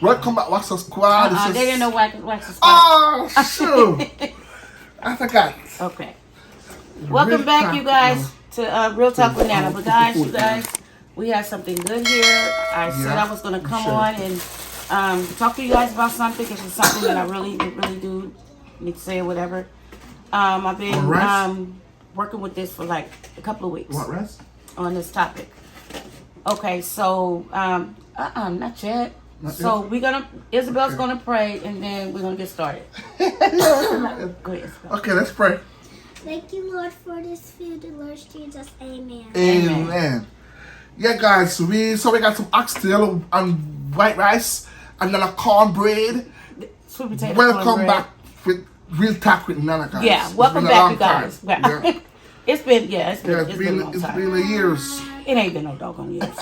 Welcome back, Wax Squad. They didn't know Wax Squad. Oh, shoot. I forgot. Okay. Welcome back, you guys, to Real Talk with Nana. But guys, you guys, we have something good here. I said I was going to come on and talk to you guys about something, because it's something that I really do need to say or whatever. I've been working with this for like a couple of weeks. What, rest? On this topic. Okay, so, not yet. So we're gonna, Isabel's gonna pray, and then we're gonna get started. Go ahead, Isabel. Okay, let's pray. Thank you, Lord, for this food, and Lord Jesus, amen. Amen. Yeah, guys, so we got some oxtail and white rice, and then a cornbread. Sweet potato. Welcome cornbread. back with Real Talk with Nana, guys. Yeah, welcome back, you guys. Yeah. It's been a long It's time. been years. It ain't been no doggone years.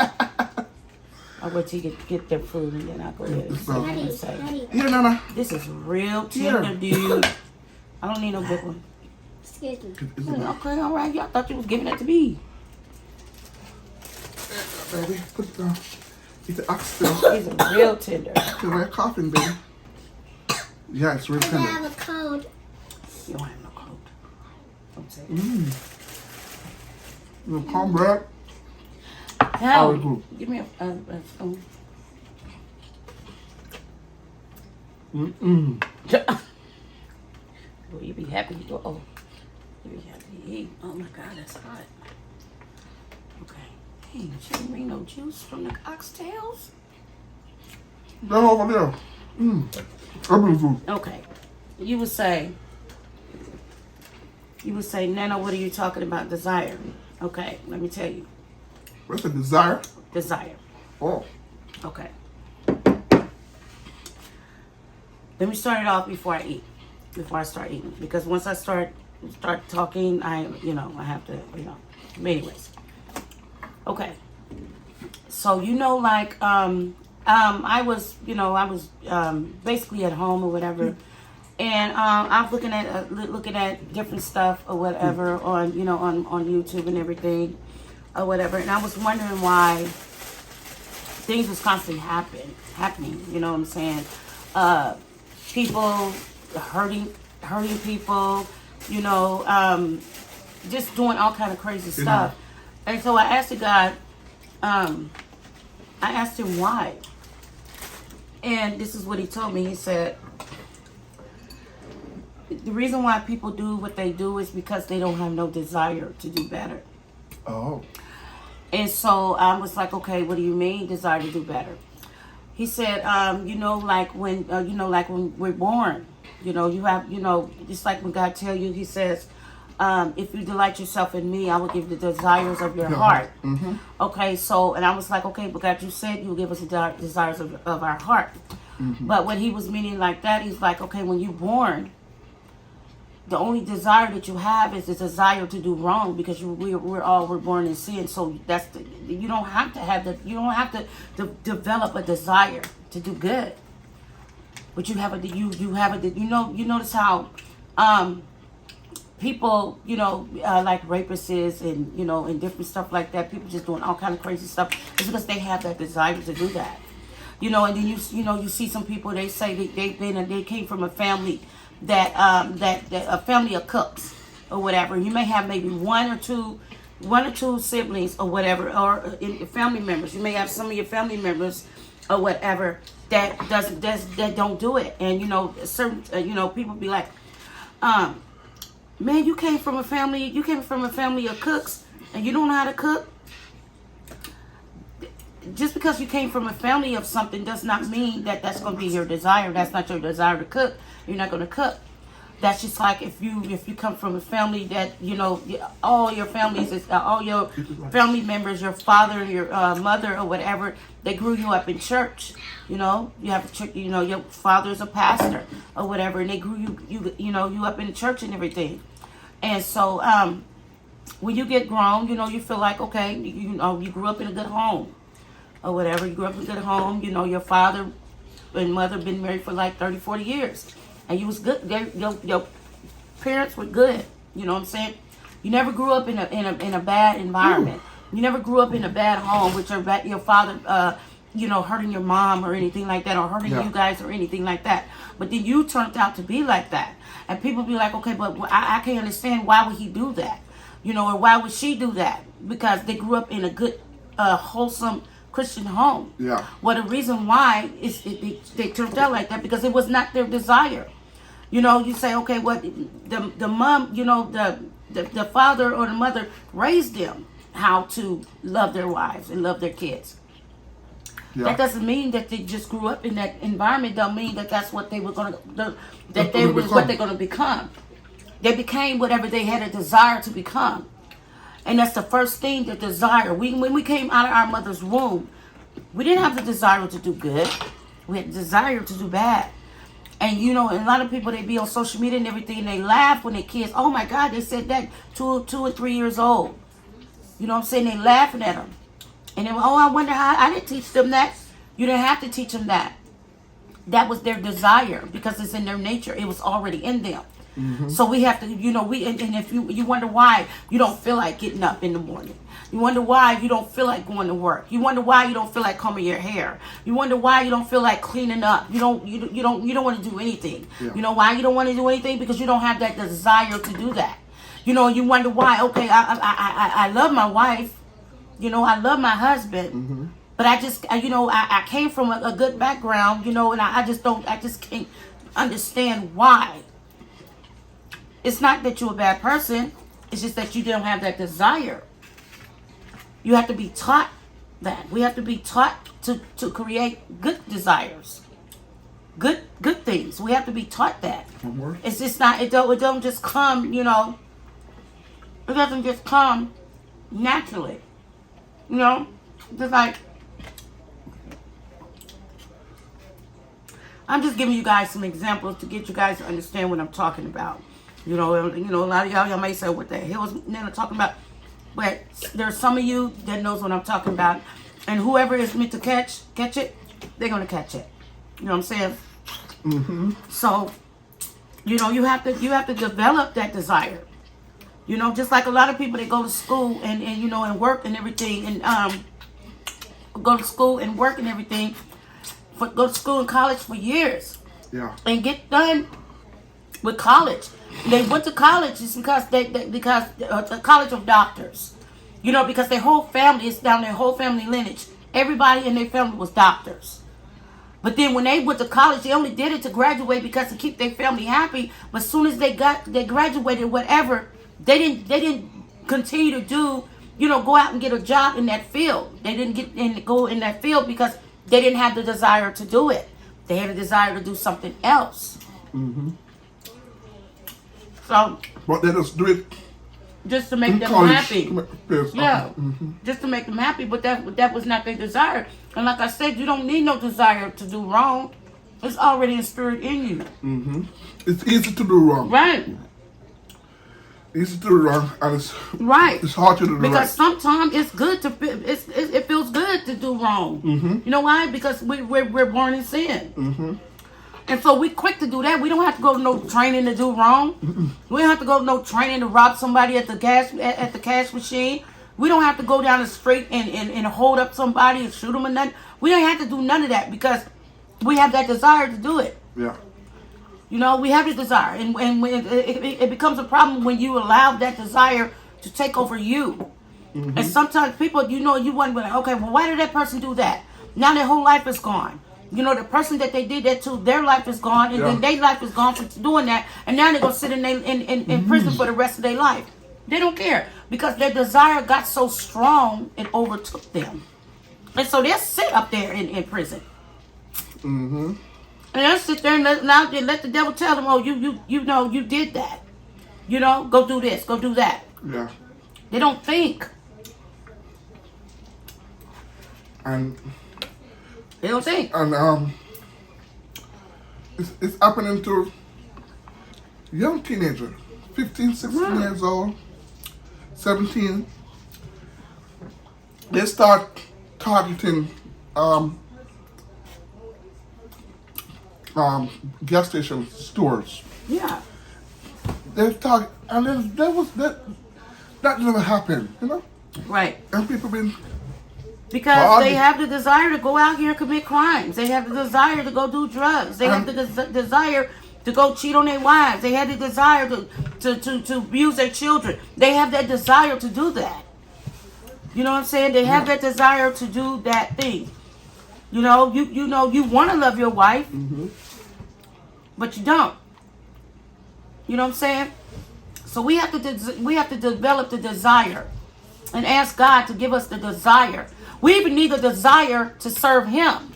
I'll wait till you get their food, and then I'll go ahead and say, Here, Nana. this is real tender, dude. I don't need no big one. Excuse me. Okay, all right. Y'all thought you was giving that to me. Baby, put it down. Eat the oxtail. These are real tender. Okay, we're coughing, baby. Yeah, it's real I tender. have a cold. You don't have no cold. Don't say it. Little cornbread. Hell, Very good. give me a spoon. Well, you be happy to go. Oh, you be happy to eat. Oh my God, that's hot. Okay. Hey, she didn't bring no juice from the oxtails. That over there. Everything food. Okay. You would say, Nana, what are you talking about? Desire. Okay, let me tell you. What's a desire? Desire. Oh. Okay. Let me start it off before I eat. Before I start eating. Because once I start talking, I have to, But anyways. Okay. So, like, I was basically at home or whatever. And I was looking at different stuff or whatever on YouTube and everything or whatever. And I was wondering why things was constantly happening. You know what I'm saying? People hurting people, just doing all kind of crazy stuff. And so I asked the God, I asked him why. And this is what he told me. He said, the reason why people do what they do is because they don't have no desire to do better. Oh. And so I was like, okay, what do you mean desire to do better? He said, like when we're born, you have, just like when God tell you, he says, if you delight yourself in me, I will give the desires of your heart. Mm-hmm. Okay, so, and I was like, okay, but God, you said you'll give us the desires of our heart. Mm-hmm. But what he was meaning like that, he's like, okay, when you're born, the only desire that you have is the desire to do wrong, because we're born in sin. So you don't have to develop a desire to do good, but you notice how people like rapists and different stuff like that. People just doing all kind of crazy stuff. It's because they have that desire to do that. And then you see some people, they say they came from a family that a family of cooks or whatever. You may have maybe one or two siblings or whatever, or family members. You may have some of your family members or whatever that don't do it. And certain people be like, man, you came from a family of cooks and you don't know how to cook. Just because you came from a family of something does not mean that that's going to be your desire. That's not your desire to cook. You're not going to cook. That's just like if you come from a family that all your family members, your father, your mother, or whatever, they grew you up in church. You have a church. Your father's a pastor or whatever, and they grew you up in the church and everything. And so when you get grown, you feel like, okay, you grew up in a good home or whatever. You grew up in a good home. Your father and mother been married for like 30, 40 years. And you was good. Your parents were good. You know what I'm saying? You never grew up in a bad environment. You never grew up in a bad home with your father hurting your mom or anything like that, or hurting you guys or anything like that. But then you turned out to be like that. And people be like, okay, but I can't understand, why would he do that? Or why would she do that? Because they grew up in a good, wholesome Christian home. Yeah. Well, the reason why is they turned out like that because it was not their desire. You say, okay, what the mom, the father or the mother raised them how to love their wives and love their kids. Yeah. That doesn't mean that they just grew up in that environment. Don't mean that that's what they were going to, what they're going to become. They became whatever they had a desire to become. And that's the first thing, the desire. When we came out of our mother's womb, we didn't have the desire to do good. We had the desire to do bad. And and a lot of people, they be on social media and everything, and they laugh when their kids, oh my God, they said that 2 or 3 years old. You know what I'm saying? They laughing at them. And then, oh, I wonder how, I didn't teach them that. You didn't have to teach them that. That was their desire because it's in their nature. It was already in them. Mm-hmm. So we have to, and if you wonder why you don't feel like getting up in the morning. You wonder why you don't feel like going to work. You wonder why you don't feel like combing your hair. You wonder why you don't feel like cleaning up. You don't want to do anything. Yeah. You know why you don't want to do anything? Because you don't have that desire to do that. You wonder why. Okay, I love my wife. I love my husband. Mm-hmm. But I came from a good background. And I just can't understand why. It's not that you're a bad person. It's just that you don't have that desire. You have to be taught that. We have to be taught to create good desires. Good things. We have to be taught that. Mm-hmm. It's just not, it don't just come, it doesn't just come naturally. Just like, I'm just giving you guys some examples to get you guys to understand what I'm talking about. A lot of y'all may say, what the hell is Nana talking about? But there's some of you that knows what I'm talking about. And whoever is meant to catch it, they're going to catch it. You know what I'm saying? Mm-hmm. So, you have to develop that desire. Just like a lot of people, they go to school and work and everything, and go to school and work and everything, go to school and college for years. Yeah. And get done with college. They went to college just because the college of doctors, because their whole family is down their whole family lineage. Everybody in their family was doctors. But then when they went to college, they only did it to graduate because to keep their family happy. But as soon as they graduated, whatever, they didn't continue to do, go out and get a job in that field. They didn't go in that field because they didn't have the desire to do it. They had a desire to do something else. Mm-hmm. So, but they just do it just to make them happy. Yeah, mm-hmm. Just to make them happy. But that was not their desire. And like I said, you don't need no desire to do wrong. It's already instilled in you. Mm-hmm. It's easy to do wrong. Right. Easy to do wrong, and it's right. It's hard to do because right. Sometimes it's good it feels good to do wrong. Mm-hmm. You know why? Because we're born in sin. Mm-hmm. And so we quick to do that. We don't have to go to no training to do wrong. Mm-mm. We don't have to go to no training to rob somebody at the cash machine. We don't have to go down the street and hold up somebody and shoot them or nothing. We don't have to do none of that because we have that desire to do it. Yeah. We have the desire. And when it becomes a problem when you allow that desire to take over you. Mm-hmm. And sometimes people, you wonder, okay, well, why did that person do that? Now their whole life is gone. The person that they did that to, their life is gone, and then their life is gone for doing that, and now they're going to sit in prison for the rest of their life. They don't care, because their desire got so strong, it overtook them. And so they'll sit up there in prison. Mm-hmm. And they'll sit there and let the devil tell them, oh, you did that. Go do this, go do that. Yeah. They don't think. And they don't think. And it's happening to young teenagers, 15, 16 years old, 17. They start targeting gas station stores. Yeah. They target, and then that never happened, Right. And people been Because they have the desire to go out here and commit crimes. They have the desire to go do drugs. They have the desire to go cheat on their wives. They have the desire to abuse their children. They have that desire to do that. You know what I'm saying? They have that desire to do that thing. You know, you want to love your wife, but you don't. You know what I'm saying? So we have to develop the desire and ask God to give us the desire. We even need the desire to serve Him.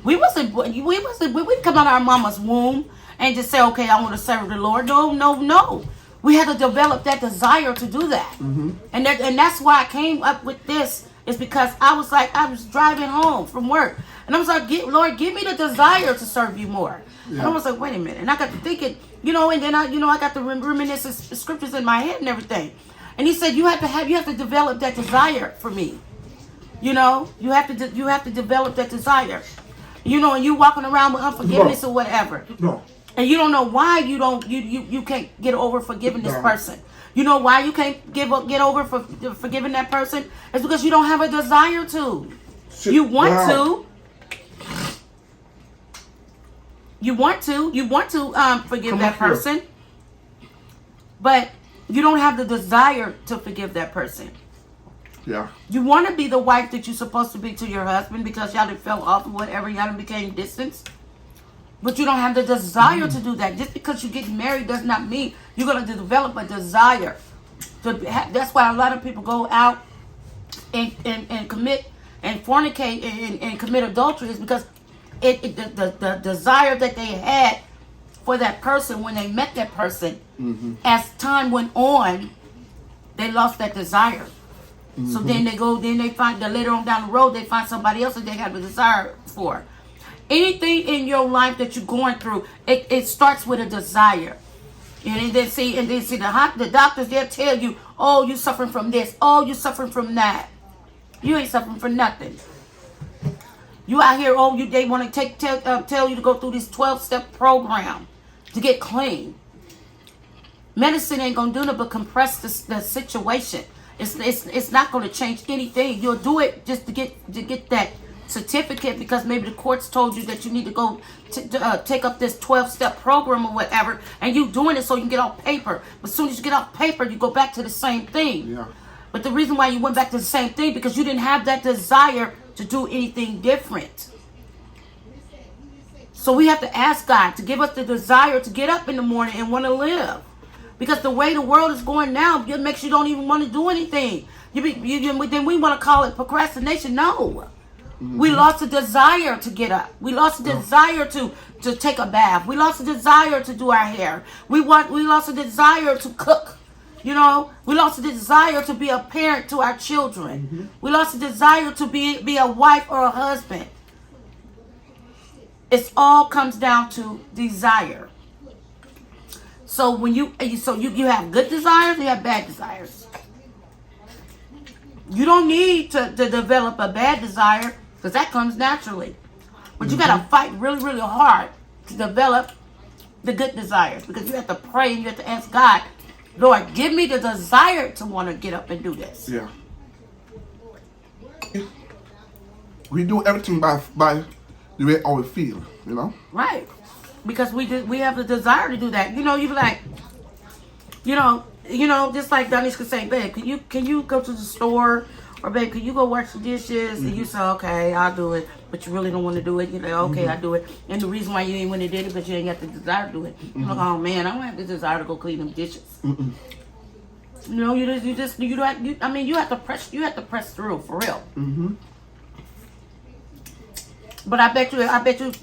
We come out of our mama's womb and just say, okay, I want to serve the Lord. No. We had to develop that desire to do that. And that's why I came up with this, is because I was driving home from work. And I was like, Lord, give me the desire to serve you more. Yeah. And I was like, wait a minute. And I got to thinking, and then I got the reminiscent scriptures in my head and everything. And He said, you have to develop that desire for me. You have to develop that desire. And you walking around with unforgiveness or whatever. No. And you don't know why you can't get over forgiving this person. You know why you can't get over forgiving that person? It's because you don't have a desire to. You want to. You want to forgive that person. But you don't have the desire to forgive that person. Yeah. You want to be the wife that you're supposed to be to your husband because y'all done fell off or whatever, y'all done became distant. But you don't have the desire to do that. Just because you get married does not mean you're going to develop a desire. That's why a lot of people go out and commit and fornicate and commit adultery, is because the desire that they had for that person when they met that person, as time went on, they lost that desire. So then they find that later on down the road, they find somebody else that they have a desire for. Anything in your life that you're going through, it starts with a desire. And then see the doctors, they'll tell you, oh, you suffering from this, oh, you suffering from that. You ain't suffering from nothing. You out here, they want to tell you to go through this 12-step program to get clean. Medicine ain't gonna do nothing but compress the situation. It's not going to change anything. You'll do it just to get that certificate because maybe the courts told you that you need to go take up this 12-step program or whatever, and you doing it so you can get off paper. But as soon as you get off paper, you go back to the same thing. Yeah. But the reason why you went back to the same thing because you didn't have that desire to do anything different. So we have to ask God to give us the desire to get up in the morning and want to live. Because the way the world is going now, it makes you don't even want to do anything. Then we want to call it procrastination. No. We lost the desire to get up. We lost the desire to take a bath. We lost the desire to do our hair. We lost the desire to cook. We lost the desire to be a parent to our children. We lost the desire to be a wife or a husband. It all comes down to desire. So when you have good desires, you have bad desires. You don't need to develop a bad desire because that comes naturally. But you got to fight really, really hard to develop the good desires, because you have to pray and you have to ask God, Lord, give me the desire to want to get up and do this. Yeah. We do everything by the way how we feel, Right. Because we have the desire to do that. You be like, just like Donisha could say, babe, can you go to the store? Or babe, can you go wash the dishes? And you say, okay, I'll do it. But you really don't want to do it. You're like, okay, I'll do it. And the reason why you ain't want to do it is because you ain't got the desire to do it. You're like, oh man, I don't have the desire to go clean them dishes. You have to press through for real. But I bet you,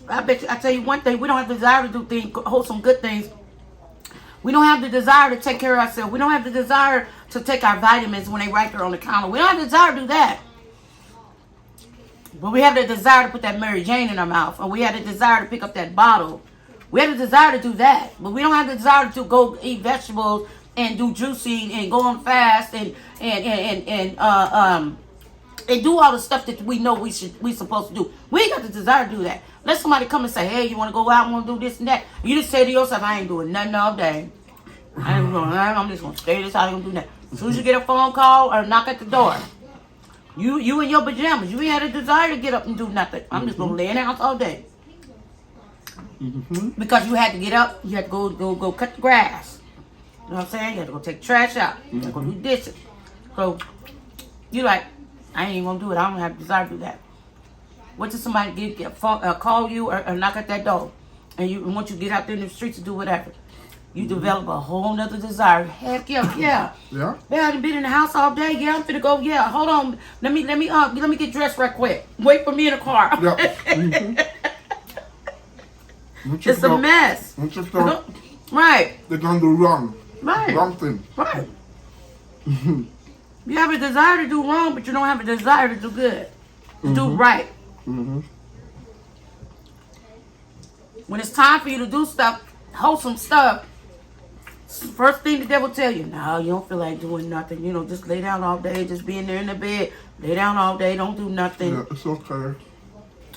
I tell you one thing, we don't have the desire to do things, wholesome good things. We don't have the desire to take care of ourselves. We don't have the desire to take our vitamins when they right there on the counter. We don't have the desire to do that. But we have the desire to put that Mary Jane in our mouth. Or we have the desire to pick up that bottle. We have the desire to do that. But we don't have the desire to go eat vegetables and do juicing and go on fast and do all the stuff that we know we supposed to do. We ain't got the desire to do that. Let somebody come and say, hey, you want to go out and want to do this and that. You just say to yourself, I ain't doing nothing all day. I'm just going to stay this out. I ain't going to do that. As soon as you get a phone call or knock at the door, You in your pajamas. You ain't had a desire to get up and do nothing. I'm just gonna lay in the house all day. Because you had to get up, you had to go cut the grass. You know what I'm saying? You had to go take the trash out. You had to go do dishes. So you like, I ain't even gonna do it. I don't have a desire to do that. What did somebody call you or knock at that door, and want you to get out there in the streets to do whatever? You develop a whole nother desire. Heck yeah. Yeah. Yeah, I've been in the house all day. Yeah, I'm finna go. Yeah, hold on. Let me get dressed right quick. Wait for me in the car. Yeah. It's a mess. Right. They're gonna do wrong. Right. Wrong thing. Right. You have a desire to do wrong, but you don't have a desire to do good. To do right. When it's time for you to do stuff, wholesome stuff, first thing the devil tell you, no, you don't feel like doing nothing. You know, just lay down all day, just being there in the bed. Lay down all day, don't do nothing. Yeah, it's okay.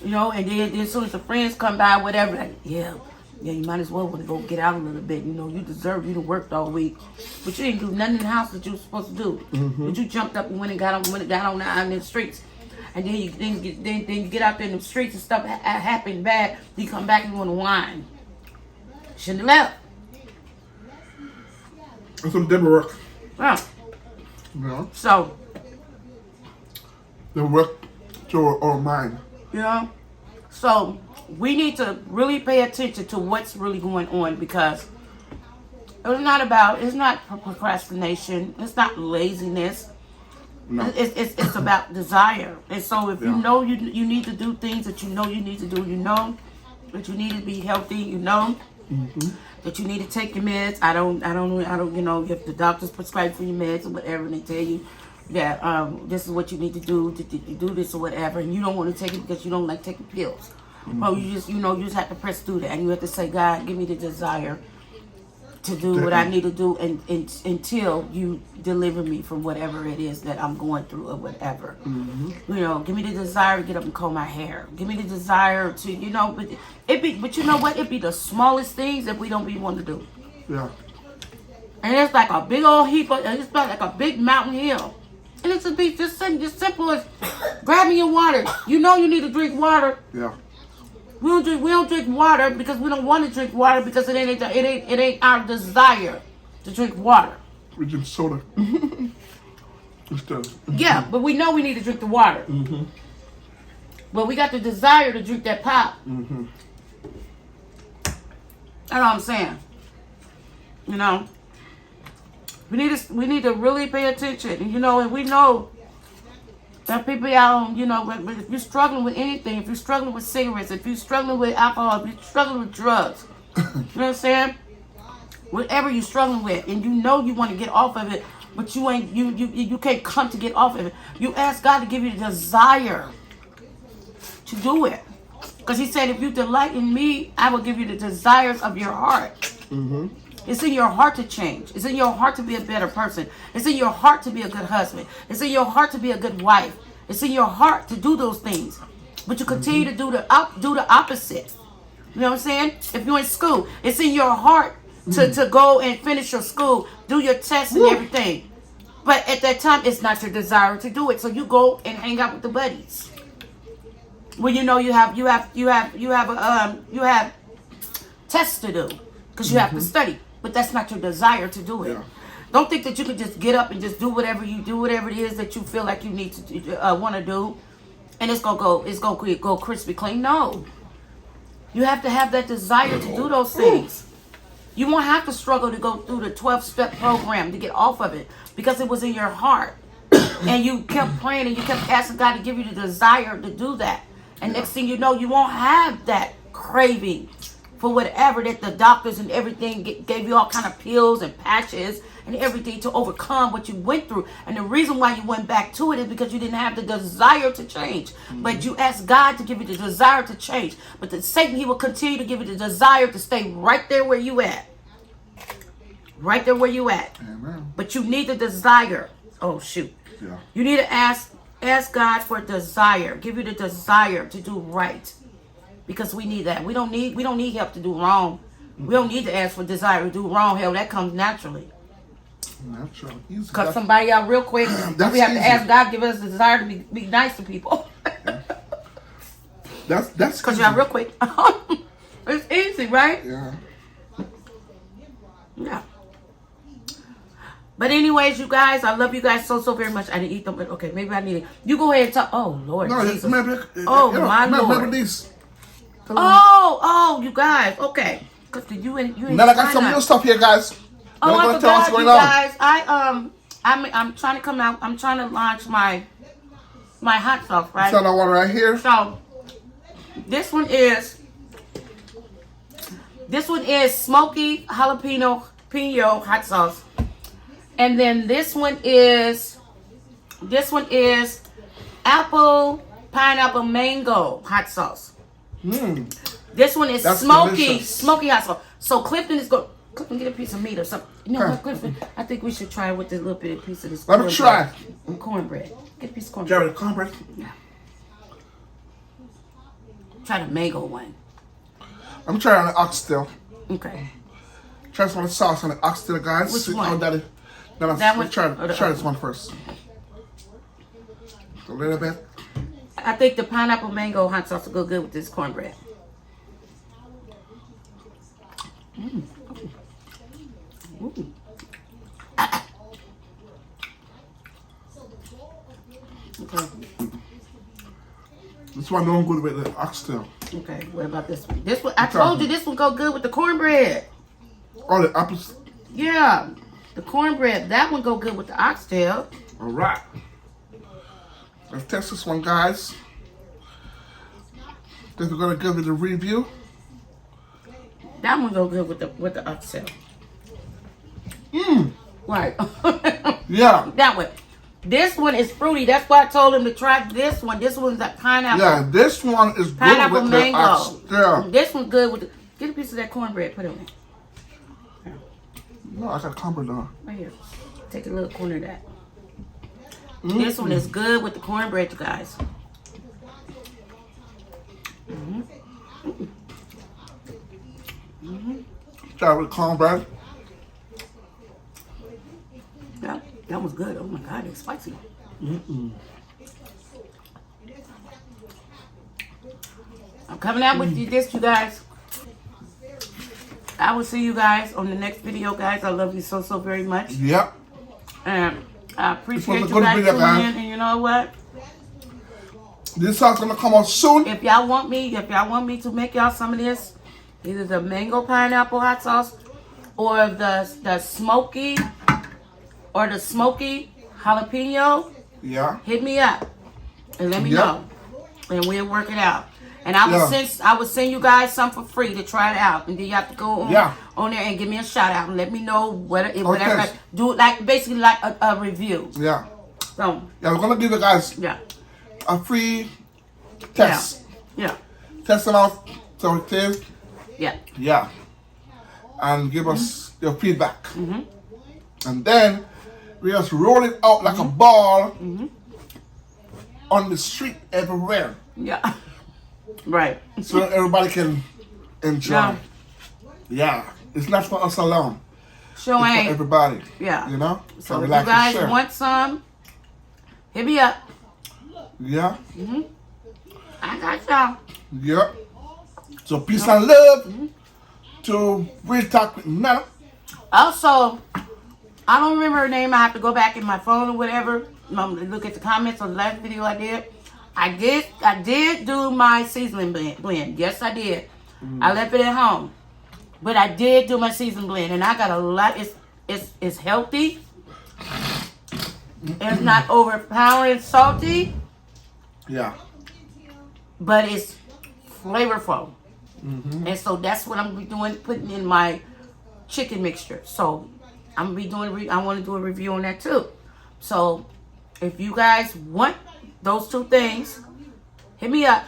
You know, and then as soon as the friends come by, whatever, like, yeah, you might as well want to go get out a little bit. You know, you deserve, you done worked all week. But you didn't do nothing in the house that you were supposed to do. But you jumped up and went and got on out in the streets. And then you get out there in the streets and stuff happen bad. You come back and you want to whine. Shouldn't have left. That's what didn't work. Yeah. Yeah. So, They work to our mind. you know, so we need to really pay attention to what's really going on, because it's not procrastination. It's not laziness. No. It's about desire. And so if you know you need to do things that you know you need to do, you know that you need to be healthy, you know that you need to take your meds. I don't, you know, if the doctors prescribe for your meds or whatever, and they tell you that this is what you need to do this or whatever, and you don't want to take it because you don't like taking pills. Well, you just have to press through that, and you have to say, God, give me the desire to do what I need to do, and until you deliver me from whatever it is that I'm going through or whatever. You know, give me the desire to get up and comb my hair. Give me the desire to, you know, but you know what? It be the smallest things that we don't be wanting to do. Yeah. And it's like a big old heap of, it's like a big mountain hill. And it's just simple as grabbing your water. You know you need to drink water. Yeah. We don't drink water because we don't want to drink water, because it ain't our desire to drink water. We drink soda. Instead. Yeah, but we know we need to drink the water. But we got the desire to drink that pop. That's what I'm saying. You know, we need to really pay attention. And, you know, and we know that people out, you know, if you're struggling with anything, if you're struggling with cigarettes, if you're struggling with alcohol, if you're struggling with drugs, you know what I'm saying? Whatever you're struggling with, and you know you want to get off of it, but you can't come to get off of it. You ask God to give you the desire to do it. Because he said, if you delight in me, I will give you the desires of your heart. It's in your heart to change. It's in your heart to be a better person. It's in your heart to be a good husband. It's in your heart to be a good wife. It's in your heart to do those things. But you continue to do the opposite. You know what I'm saying? If you're in school, it's in your heart to go and finish your school, do your tests and everything. But at that time, it's not your desire to do it. So you go and hang out with the buddies. Well, you know you have tests to do, because you have to study. But that's not your desire to do it. Yeah. Don't think that you can just get up and just do whatever it is that you feel like you need to want to do, and it's gonna go crispy clean. No, you have to have that desire to do those things. You won't have to struggle to go through the 12-step program to get off of it, because it was in your heart, and you kept praying and you kept asking God to give you the desire to do that. And next thing you know, you won't have that craving for whatever that the doctors and everything gave you all kind of pills and patches and everything to overcome what you went through. And the reason why you went back to it is because you didn't have the desire to change. But you asked God to give you the desire to change. But Satan, he will continue to give you the desire to stay right there where you at. Right there where you at. Amen. But you need the desire. Oh, shoot. Yeah. You need to ask God for desire. Give you the desire to do right. Because we need that. We don't need help to do wrong. We don't need to ask for desire to do wrong. Hell, that comes naturally. Natural, easy. Cause somebody out real quick. We have to easy. ask God give us the desire to be nice to people. That's Cause easy. y'all real quick. It's easy, right? Yeah. Yeah. But anyways, you guys, I love you guys so very much. I didn't eat them, but okay, maybe I need it. You go ahead and talk. Oh Lord, No, Jesus. maybe. Oh, my Lord. Maybe this. Oh, you guys. Okay. Cause you ain't. Now I got some new stuff here, guys. Oh, I'm I gonna tell what's forgot, you going on. guys. I'm trying to come out. I'm trying to launch my hot sauce, right? So that one right here. So this one is smoky jalapeno hot sauce, and then this one is apple pineapple mango hot sauce. This one is That's smoky delicious. hot sauce. So Clifton, get a piece of meat or something. You know what, Clifton? I think we should try with this little bit of piece of this. Let me try. Cornbread. Get a piece of cornbread. Jerry, cornbread. Yeah. Try the mango one. I'm trying the oxtail. Okay. Try some of the sauce on the oxtail, guys. Which See one? how that is. Then That let's one? try this one first. A little bit. I think the pineapple mango hot sauce will go good with this cornbread. Ooh. Okay. This one don't good with the oxtail. Okay. What about this one? This one, I told you this one go good with the cornbread. Oh, the apples. Yeah. The cornbread, that one go good with the oxtail. All right. Let's test this one, guys. Then we're gonna give it a review. That one go good with the oxtail. Right. Yeah. That one. This one is fruity. That's why I told him to try this one. This one's like pineapple. Yeah, this one is good Pineapple with mango. the oxtail. This one's good with the. Get a piece of that cornbread. Put it on there. No, I got cornbread on. Right here. Take a little corner of that. This one is good with the cornbread, you guys. Try with cornbread. Yeah, that was good. Oh my God, it's spicy. I'm coming out with this, you guys. I will see you guys on the next video, guys. I love you so very much. Yep. And I appreciate This was a you good guys video, tuning guys. in. And you know what? This sauce gonna come out soon. If y'all want me to make y'all some of this, either the mango pineapple hot sauce or the smoky jalapeno, Yeah. hit me up and let me Yep. know, and we'll work it out. And I will send you guys some for free to try it out, and then you have to go on there and give me a shout out and let me know whatever. Do it like basically like a review. Yeah. So Yeah, we're gonna give you guys yeah, a free test. yeah, Test them out so it is. yeah. Yeah. And give us your feedback. And then we just roll it out like a ball on the street everywhere. Yeah. Right. So that everybody can enjoy. Yeah. Yeah. It's not for us alone. Sure It's for ain't. everybody. Yeah. You know? So we if like you to guys share. want some, hit me up. Yeah. I got y'all. Yeah. So peace and love to Real Talk with Nana. Also, I don't remember her name. I have to go back in my phone or whatever. Look at the comments on the last video I did. I did do my seasoning blend. Yes, I did. I left it at home, but I did do my seasoning blend, and I got a lot. It's healthy. It's not overpowering salty, Yeah. but it's flavorful. And so that's what I'm gonna be doing, putting in my chicken mixture. So I'm gonna be doing. I want to do a review on that too. So if you guys want those two things, hit me up.